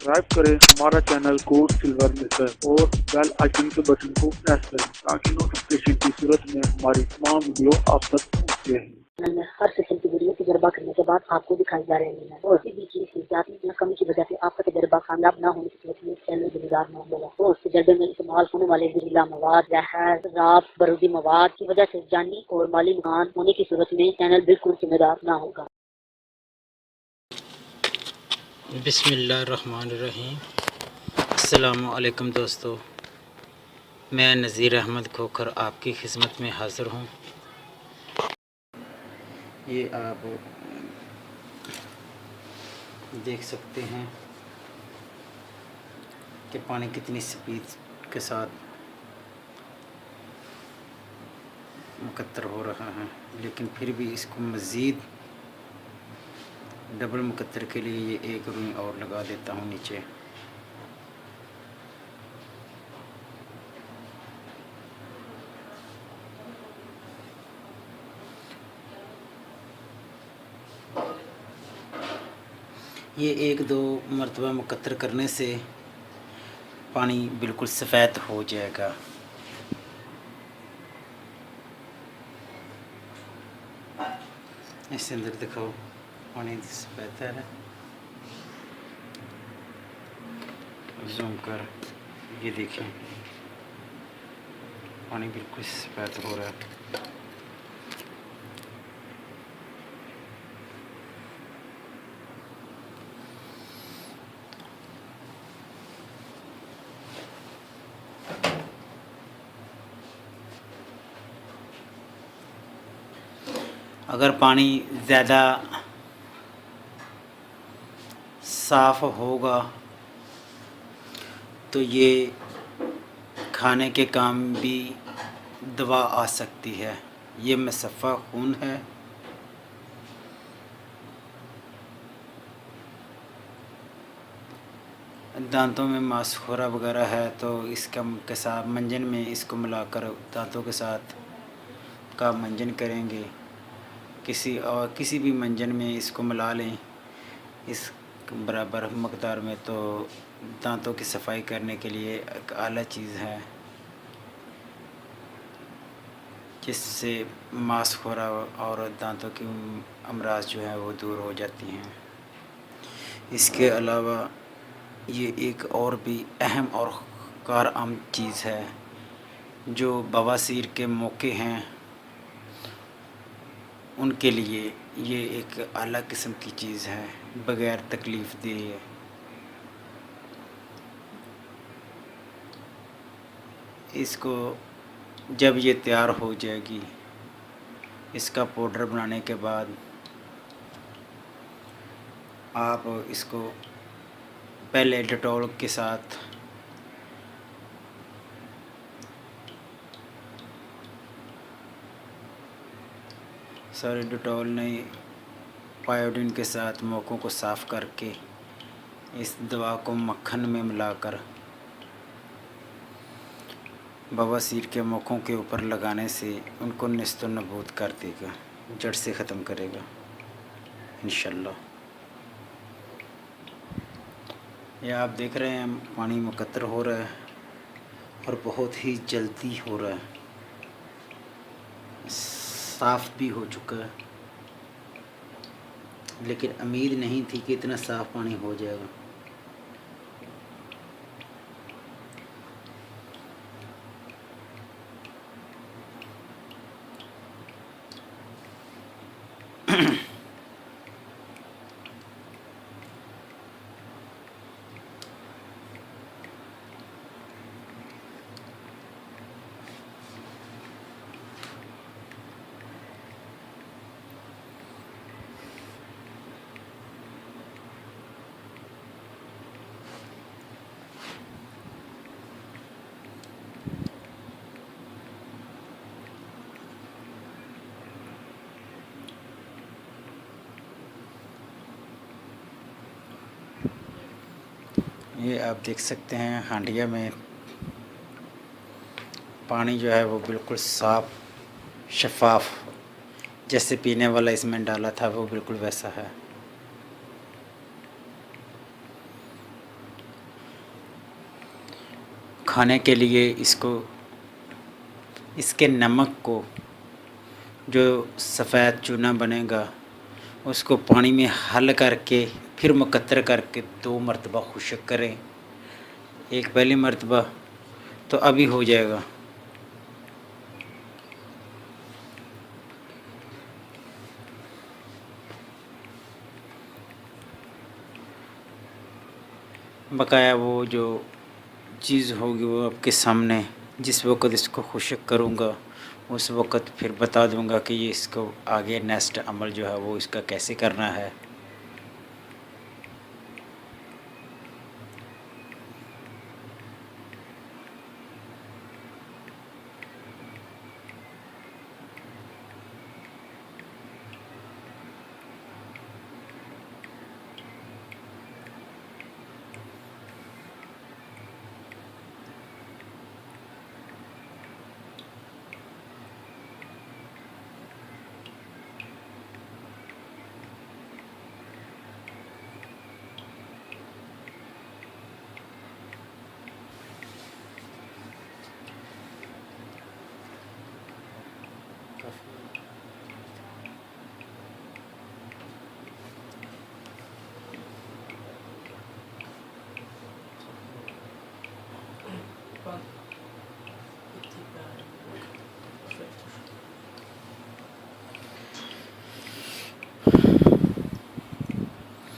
Subscribe करें हमारा channel code silver mister और बेल आइकन के बटन को प्रेस करें ताकि नोटिफिकेशन की सूरत में हमारी तमाम वीडियो आप तक पहुँचते हैं। चैनल में हर सेशन की वीडियो तजर्बा करने के बाद आपको दिखाई जा रहे हैं और किसी भी चीज की जाती या कमी की वजह से आपका तजर्बा कामयाब न होने की सूरत में चैनल जिम्मेदार न होगा और तजर्बे में इस्तेमाल होने वाले जहरीला मवाद, जहर, शराब, बारूदी मवाद की वजह से जानी और माली नुकसान होने की सूरत में चैनल बिल्कुल जिम्मेदार न होगा। बिस्मिल्लाहिर्रहमानिर्रहीम। अस्सलामु अलैकुम दोस्तों, मैं नज़ीर अहमद खोखर आपकी खिदमत में हाज़िर हूँ। ये आप देख सकते हैं कि पानी कितनी स्पीड के साथ मुकद्दर हो रहा है, लेकिन फिर भी इसको मज़ीद डबल मुकद्दर के लिए ये एक रुई और लगा देता हूँ नीचे। ये एक दो मरतबा मुकद्दर करने से पानी बिल्कुल सफ़ेद हो जाएगा। इसके अंदर दिखाओ, पानी सफ़ेद है। जूम कर ये देखें, पानी बिल्कुल सफ़ेद हो रहा है। अगर पानी ज़्यादा साफ़ होगा तो ये खाने के काम भी दवा आ सकती है। ये मुसफ़्फ़ा खून है। दांतों में मांसखोरा वगैरह है तो इसका के साथ मंजन में इसको मिलाकर दांतों के साथ का मंजन करेंगे। किसी भी मंजन में इसको मिला लें इस बराबर मकदार में, तो दांतों की सफाई करने के लिए एक आला चीज़ है जिससे मांसखोरा और दांतों की अमराज जो है वो दूर हो जाती हैं। इसके अलावा ये एक और भी अहम और कारआमद चीज़ है जो बवासीर के मौके हैं उनके लिए ये एक आला किस्म की चीज़ है, बग़ैर तकलीफ़ दिए। इसको जब ये तैयार हो जाएगी, इसका पाउडर बनाने के बाद आप इसको पहले डेटॉल के साथ डेटॉल नहीं, पायोडीन के साथ मौकों को साफ़ करके इस दवा को मक्खन में मिलाकर बवासीर के मौकों के ऊपर लगाने से उनको नेस्त नबूद कर देगा, जड़ से ख़त्म करेगा इंशाअल्लाह। ये आप देख रहे हैं पानी मुकद्दर हो रहा है और बहुत ही जल्दी हो रहा है, साफ़ भी हो चुका है, लेकिन उम्मीद नहीं थी कि इतना साफ़ पानी हो जाएगा। ये आप देख सकते हैं हांडिया में पानी जो है वो बिल्कुल साफ़ शफ़ाफ, जैसे पीने वाला इसमें डाला था वो बिल्कुल वैसा है। खाने के लिए इसके नमक को, जो सफ़ेद चूना बनेगा, उसको पानी में हल करके फिर मुकत्तर करके 2 मरतबा खुश्क करें। एक पहली मरतबा तो अभी हो जाएगा। बकाया वो जो चीज़ होगी वो आपके सामने, जिस वक़्त इसको खुश्क करूँगा उस वक़्त फिर बता दूँगा कि ये इसको आगे नेक्स्ट अमल जो है वो इसका कैसे करना है।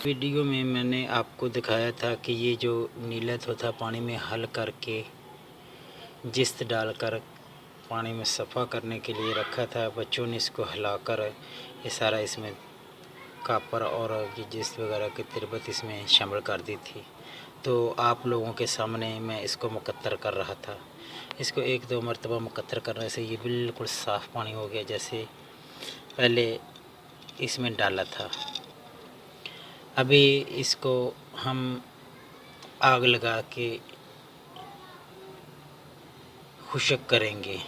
वीडियो में मैंने आपको दिखाया था कि ये जो नीला तोता पानी में हल करके जिस्त डालकर पानी में सफ़ा करने के लिए रखा था, बच्चों ने इसको हिलाकर ये सारा इसमें कापर और ये जिस्त वगैरह की तिरबत इसमें शामिल कर दी थी। तो आप लोगों के सामने मैं इसको मुकत्तर कर रहा था। इसको 1-2 मरतबा मुकत्तर करने से ये बिल्कुल साफ़ पानी हो गया जैसे पहले इसमें डाला था। अभी इसको हम आग लगा के खुश्क करेंगे।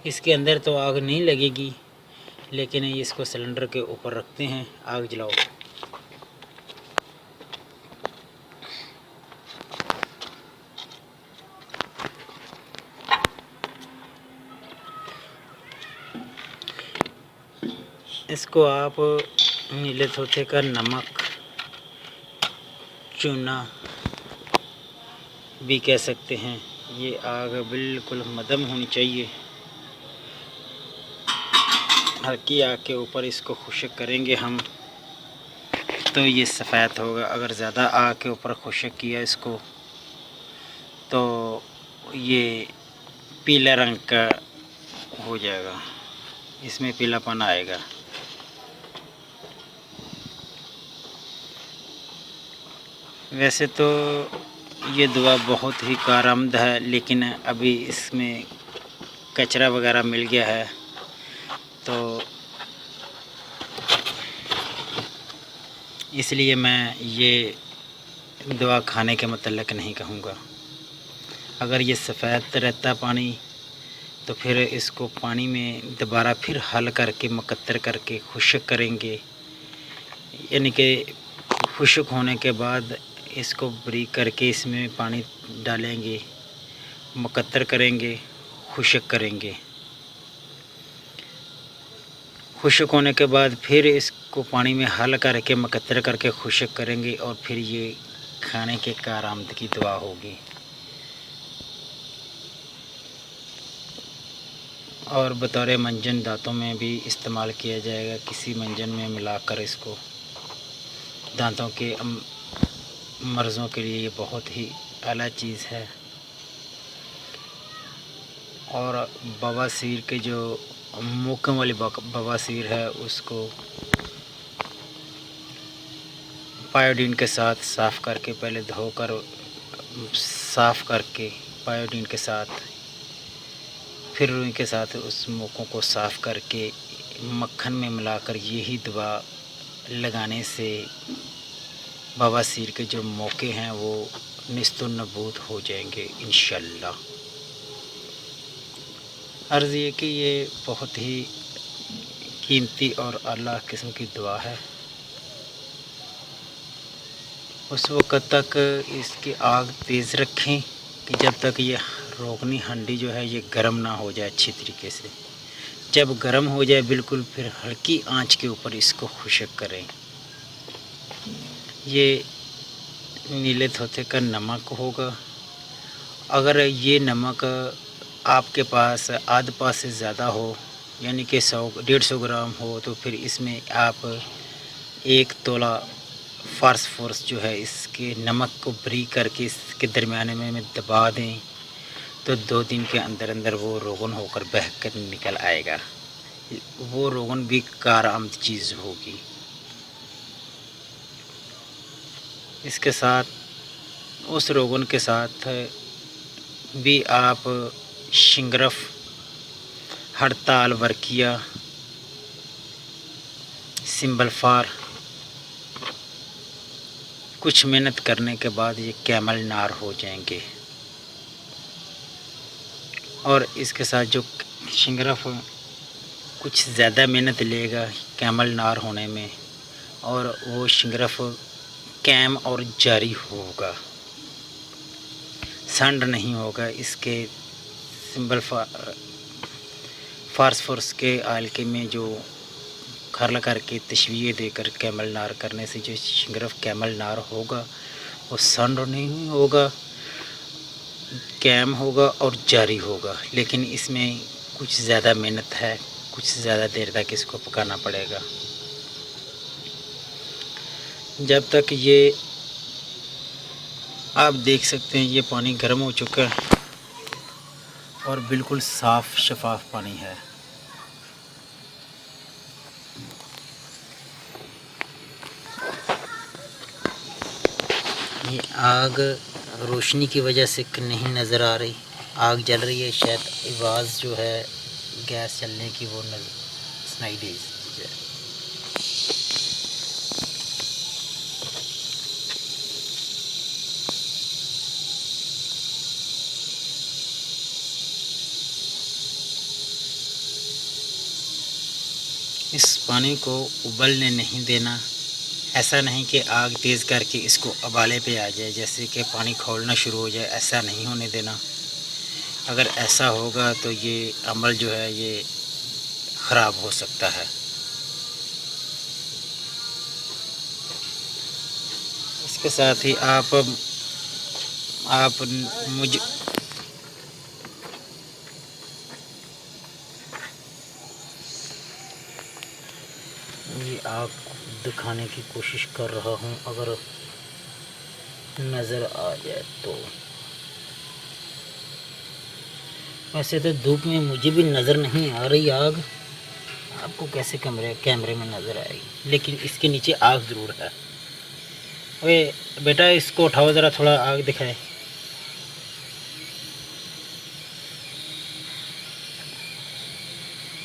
इसके अंदर तो आग नहीं लगेगी, लेकिन इसको सिलेंडर के ऊपर रखते हैं। आग जलाओ। इसको आप नीले तोते का नमक, चूना भी कह सकते हैं। ये आग बिल्कुल मध्यम होनी चाहिए। हल्की आग के ऊपर इसको खुश्क करेंगे हम तो ये सफ़ेद होगा। अगर ज़्यादा आग के ऊपर खुश्क किया इसको तो ये पीला रंग का हो जाएगा, इसमें पीलापन आएगा। वैसे तो ये दवा बहुत ही कारआमद है, लेकिन अभी इसमें कचरा वगैरह मिल गया है तो इसलिए मैं ये दवा खाने के मतलब नहीं कहूँगा। अगर ये सफ़ेद रहता पानी तो फिर इसको पानी में दोबारा फिर हल करके मुकत्तर करके खुश्क करेंगे, यानी कि खुश्क होने के बाद इसको ब्रीक करके इसमें पानी डालेंगे, मुकत्तर करेंगे, खुश्क करेंगे। खुश्क होने के बाद फिर इसको पानी में हल करके मुकत्तर करके खुश्क करेंगे और फिर ये खाने के कारआमद की दवा होगी। और बतौर मंजन दांतों में भी इस्तेमाल किया जाएगा। किसी मंजन में मिलाकर इसको दांतों के मर्ज़ों के लिए ये बहुत ही आला चीज़ है। और बवासीर के जो मुक्कम वाली बवासीर है उसको पायोडीन के साथ साफ़ करके, पहले धोकर साफ़ करके पायोडीन के साथ, फिर रुई के साथ उस मोकों को साफ़ करके मक्खन में मिलाकर यही दवा लगाने से बवासीर के जो मौके हैं वो निस्तुन्नबूत हो जाएंगे इंशाअल्लाह। अर्ज़ ये कि ये बहुत ही कीमती और आला किस्म की दवा है। उस वक़्त तक इसकी आग तेज़ रखें जब तक ये रोगनी हंडी जो है ये गर्म ना हो जाए अच्छी तरीके से। जब गर्म हो जाए बिल्कुल, फिर हल्की आंच के ऊपर इसको खुश्क करें। ये नीले तोते का नमक होगा। अगर ये नमक आपके पास आध पा से ज़्यादा हो, यानी कि 100-150 ग्राम हो, तो फिर इसमें आप 1 तोला फास्फोरस जो है इसके नमक को बारीक करके इसके दरमियाने में दबा दें, तो 2 दिन के अंदर अंदर वो रोगन होकर बह कर निकल आएगा। वो रोगन भी कारआमद चीज़ होगी। इसके साथ उस रोगन के साथ भी आप शिंगरफ, हड़ताल, वर्किया, सिंबलफार कुछ मेहनत करने के बाद ये कैमल नार हो जाएंगे। और इसके साथ जो शिंगरफ कुछ ज़्यादा मेहनत लेगा कैमल नार होने में, और वो शिंगरफ कैम और जारी होगा, संड नहीं होगा। इसके सिंबल फास्फोरस के आलके में जो खरल करके तशवीए देकर कैमल नार करने से जो शिंगरफ कैमल नार होगा वो संड नहीं होगा, कैम होगा और जारी होगा। लेकिन इसमें कुछ ज़्यादा मेहनत है, कुछ ज़्यादा देर तक इसको पकाना पड़ेगा। जब तक ये आप देख सकते हैं ये पानी गर्म हो चुका है और बिल्कुल साफ़ शफाफ पानी है। ये आग रोशनी की वजह से नहीं नज़र आ रही, आग जल रही है, शायद आवाज़ जो है गैस चलने की वो सुनाई दे है। इस पानी को उबलने नहीं देना। ऐसा नहीं कि आग तेज़ करके इसको उबाले पे आ जाए, जैसे कि पानी खौलना शुरू हो जाए, ऐसा नहीं होने देना। अगर ऐसा होगा तो ये अमल जो है ये ख़राब हो सकता है। इसके साथ ही आप मुझे ये आग दिखाने की कोशिश कर रहा हूँ, अगर नज़र आ जाए तो। वैसे तो धूप में मुझे भी नज़र नहीं आ रही आग, आपको कैसे कैमरे में नज़र आएगी, लेकिन इसके नीचे आग ज़रूर है। ओए बेटा इसको उठाओ ज़रा, थोड़ा आग दिखाए।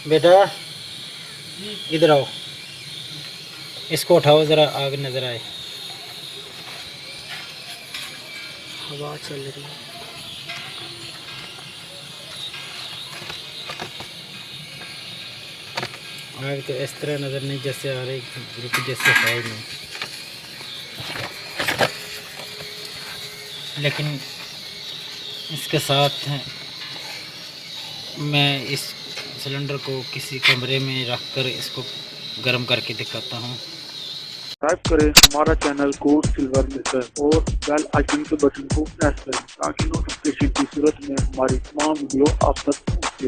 बेटा इधर आओ, इसको उठाओ ज़रा, आग नज़र आए। हवा चल रही है। आग तो इस तरह नज़र नहीं जैसे आ रही, बिल्कुल जैसे है ही नहीं। लेकिन इसके साथ मैं इस सिलेंडर को किसी कमरे में रखकर इसको गर्म करके दिखाता हूँ। सब्सक्राइब करें हमारा चैनल कोड सिल्वर मिस्टर और बेल आइकन के बटन को प्रेस करें ताकि नोटिफिकेशन की सूरत में हमारी तमाम वीडियो आप तक पहुंचे।